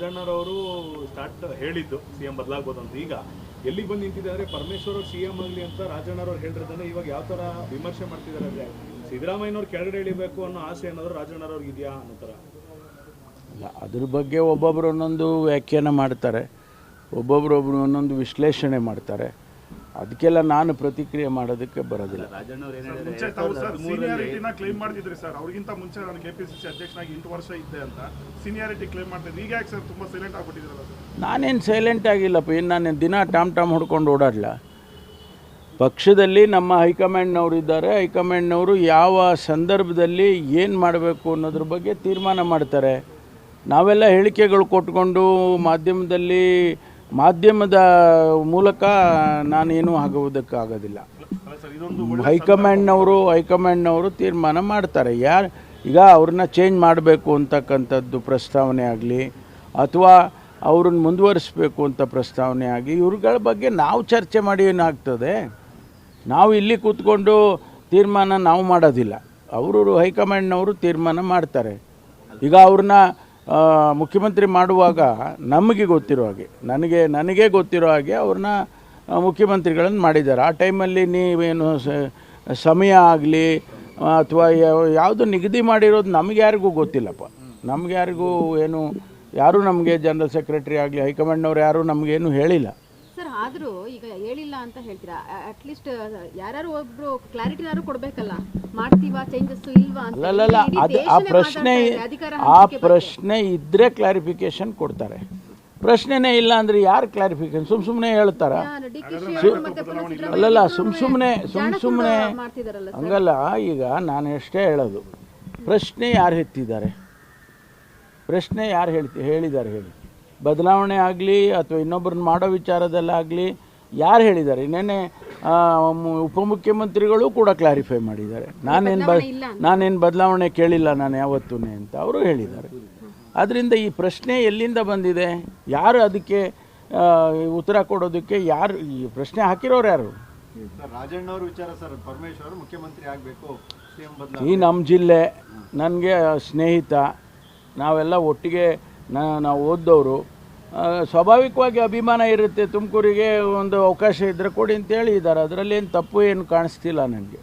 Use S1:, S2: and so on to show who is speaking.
S1: ರಾಜಣ್ಣರವರು start ಹೇಳಿದ್ದು CM ಬದಲಾಗ್ಬೋದು ಅಂತ. ಈಗ ಎಲ್ಲಿಗೆ ಬಂದು ನಿಂತಿದ್ದಾರೆ ಪರಮೇಶ್ವರ್ ಅವರು ಸಿಎಂ ಆಗಲಿ ಅಂತ ರಾಜಣ್ಣರವ್ರು ಹೇಳಿರೋದನ್ನ ಇವಾಗ ಯಾವ ಥರ ವಿಮರ್ಶೆ ಮಾಡ್ತಿದ್ದಾರೆ ಅಂದರೆ ಸಿದ್ದರಾಮಯ್ಯನವ್ರು ಕೆಳಗಡೆ ಇಳಿಬೇಕು ಅನ್ನೋ ಆಸೆ ಏನಾದರೂ ರಾಜಣ್ಣರವ್ರಿಗೆ ಇದೆಯಾ ಅನ್ನೋ ಥರ?
S2: ಇಲ್ಲ, ಅದ್ರ ಬಗ್ಗೆ ಒಬ್ಬೊಬ್ಬರು ಒಂದೊಂದು ವ್ಯಾಖ್ಯಾನ ಮಾಡ್ತಾರೆ, ಒಬ್ಬೊಬ್ಬರೊಬ್ಬರು ಒಂದೊಂದು ವಿಶ್ಲೇಷಣೆ ಮಾಡ್ತಾರೆ. ಅದಕ್ಕೆಲ್ಲ ನಾನು ಪ್ರತಿಕ್ರಿಯೆ ಮಾಡೋದಕ್ಕೆ ಬರೋದಿಲ್ಲ.
S3: ಕ್ಲೈಮ್ ಮಾಡ್ತಿದ್ರಿ ಸರ್, ಅವ್ರಿಗಿಂತ ಮುಂಚೆ ನಾನು ಕೆಪಿಸಿಸಿ ಅಧ್ಯಕ್ಷನಾಗಿ 8 ವರ್ಷ ಇದ್ದೆ ಅಂತ ಸೀನಿಯಾರಿಟಿ ಕ್ಲೈಮ್ ಮಾಡ್ತಿದ್ದೆ. ಈಗ ಯಾಕೆ ಸರ್ ತುಂಬ ಸೈಲೆಂಟ್ ಆಗಿಬಿಟ್ಟಿದ್ರಲ್ಲ?
S2: ನಾನೇನು ಸೈಲೆಂಟ್ ಆಗಿಲ್ಲಪ್ಪ, ಏನು ನಾನು ದಿನ ಟಾಮ್ ಹೊಡ್ಕೊಂಡು ಓಡಾಡಲ. ಪಕ್ಷದಲ್ಲಿ ನಮ್ಮ ಹೈಕಮಾಂಡ್ನವರು ಇದ್ದಾರೆ, ಹೈಕಮಾಂಡ್ನವರು ಯಾವ ಸಂದರ್ಭದಲ್ಲಿ ಏನು ಮಾಡಬೇಕು ಅನ್ನೋದ್ರ ಬಗ್ಗೆ ತೀರ್ಮಾನ ಮಾಡ್ತಾರೆ. ನಾವೆಲ್ಲ ಹೇಳಿಕೆಗಳು ಕೊಟ್ಕೊಂಡು ಮಾಧ್ಯಮದ ಮೂಲಕ ನಾನೇನು ಆಗುವುದಕ್ಕಾಗೋದಿಲ್ಲ. ಹೈಕಮಾಂಡ್ನವರು ತೀರ್ಮಾನ ಮಾಡ್ತಾರೆ. ಈಗ ಅವ್ರನ್ನ ಚೇಂಜ್ ಮಾಡಬೇಕು ಅಂತಕ್ಕಂಥದ್ದು ಪ್ರಸ್ತಾವನೆ ಆಗಲಿ ಅಥವಾ ಅವ್ರನ್ನ ಮುಂದುವರಿಸಬೇಕು ಅಂತ ಪ್ರಸ್ತಾವನೆ ಆಗಲಿ, ಇವ್ರುಗಳ ಬಗ್ಗೆ ನಾವು ಚರ್ಚೆ ಮಾಡಿ ಏನಾಗ್ತದೆ? ನಾವು ಇಲ್ಲಿ ಕೂತ್ಕೊಂಡು ತೀರ್ಮಾನ ನಾವು ಮಾಡೋದಿಲ್ಲ, ಅವರು ಹೈಕಮಾಂಡ್ನವರು ತೀರ್ಮಾನ ಮಾಡ್ತಾರೆ. ಈಗ ಅವ್ರನ್ನ ಮುಖ್ಯಮಂತ್ರಿ ಮಾಡುವಾಗ ನಮಗೆ ಗೊತ್ತಿರೋ ಹಾಗೆ, ನನಗೆ ಗೊತ್ತಿರೋ ಹಾಗೆ ಅವ್ರನ್ನ ಮುಖ್ಯಮಂತ್ರಿಗಳನ್ನು ಮಾಡಿದ್ದಾರೆ. ಆ ಟೈಮಲ್ಲಿ ನೀವೇನು ಸಮಯ ಆಗಲಿ ಅಥವಾ ಯಾವುದು ನಿಗದಿ ಮಾಡಿರೋದು ನಮಗೆ ಯಾರಿಗೂ ಗೊತ್ತಿಲ್ಲಪ್ಪ. ನಮ್ಗೆ ಯಾರೂ ನಮಗೆ ಜನರಲ್ ಸೆಕ್ರೆಟರಿ ಆಗಲಿ ಹೈಕಮಾಂಡ್ನವ್ರು ಯಾರೂ ನಮಗೇನು ಹೇಳಿಲ್ಲ
S4: ಸರ್. ಆದರೂ ಈಗ ಹೇಳಿಲ್ಲ ಅಂತ ಹೇಳ್ತೀರಾ, ಅಟ್ಲೀಸ್ಟ್ ಯಾರು ಒಬ್ರು ಕ್ಲಾರಿಟಿನಾರು ಕೊಡಬೇಕಲ್ಲ, ಮಾಡ್ತೀವಾ ಚೇಂಜಸ್ ಇಲ್ವಾ ಅಂತ.
S2: ಅಲ್ಲಲ್ಲ, ಆ ಪ್ರಶ್ನೆ ಇದ್ದರೆ ಕ್ಲಾರಿಫಿಕೇಶನ್ ಕೊಡ್ತಾರೆ. ಪ್ರಶ್ನೆನೇ ಇಲ್ಲ ಅಂದರೆ ಯಾರು ಕ್ಲಾರಿಫಿಕೇಶನ್? ಸುಮ್ಮನೆ ಹೇಳ್ತಾರ? ಅಲ್ಲಲ್ಲ, ಸುಮ್ಮನೆ ಹಂಗಲ್ಲ. ಈಗ ನಾನು ಎಷ್ಟೇ ಹೇಳೋದು, ಪ್ರಶ್ನೆ ಯಾರು ಎತ್ತಿದ್ದಾರೆ? ಪ್ರಶ್ನೆ ಯಾರು ಹೇಳಿದ್ದಾರೆ ಹೇಳಿ? ಬದಲಾವಣೆ ಆಗಲಿ ಅಥವಾ ಇನ್ನೊಬ್ಬರನ್ನ ಮಾಡೋ ವಿಚಾರದಲ್ಲಾಗಲಿ ಯಾರು ಹೇಳಿದ್ದಾರೆ? ನೆನ್ನೆ ಉಪಮುಖ್ಯಮಂತ್ರಿಗಳು ಕೂಡ ಕ್ಲಾರಿಫೈ ಮಾಡಿದ್ದಾರೆ. ನಾನೇನು ಬದಲಾವಣೆ ಕೇಳಿಲ್ಲ ನಾನು ಯಾವತ್ತೂ ಅಂತ ಅವರು ಹೇಳಿದ್ದಾರೆ. ಆದ್ದರಿಂದ ಈ ಪ್ರಶ್ನೆ ಎಲ್ಲಿಂದ ಬಂದಿದೆ? ಯಾರು ಅದಕ್ಕೆ ಉತ್ತರ ಕೊಡೋದಕ್ಕೆ ಯಾರು ಈ ಪ್ರಶ್ನೆ ಹಾಕಿರೋರು ಯಾರು?
S5: ರಾಜಣ್ಣವ್ರ ವಿಚಾರ ಸರ್, ಪರಮೇಶ್ವರ್ ಮುಖ್ಯಮಂತ್ರಿ ಆಗಬೇಕು,
S2: ಈ ನಮ್ಮ ಜಿಲ್ಲೆ, ನನಗೆ ಸ್ನೇಹಿತ, ನಾವೆಲ್ಲ ಒಟ್ಟಿಗೆ ನಾವು ಓದ್ದವರು. ಸ್ವಾಭಾವಿಕವಾಗಿ ಅಭಿಮಾನ ಇರುತ್ತೆ. ತುಮಕೂರಿಗೆ ಒಂದು ಅವಕಾಶ ಇದ್ದರೆ ಕೊಡಿ ಅಂತೇಳಿ ಇದ್ದಾರೆ. ಅದರಲ್ಲಿ ಏನು ತಪ್ಪು ಏನು ಕಾಣಿಸ್ತಿಲ್ಲ ನನಗೆ.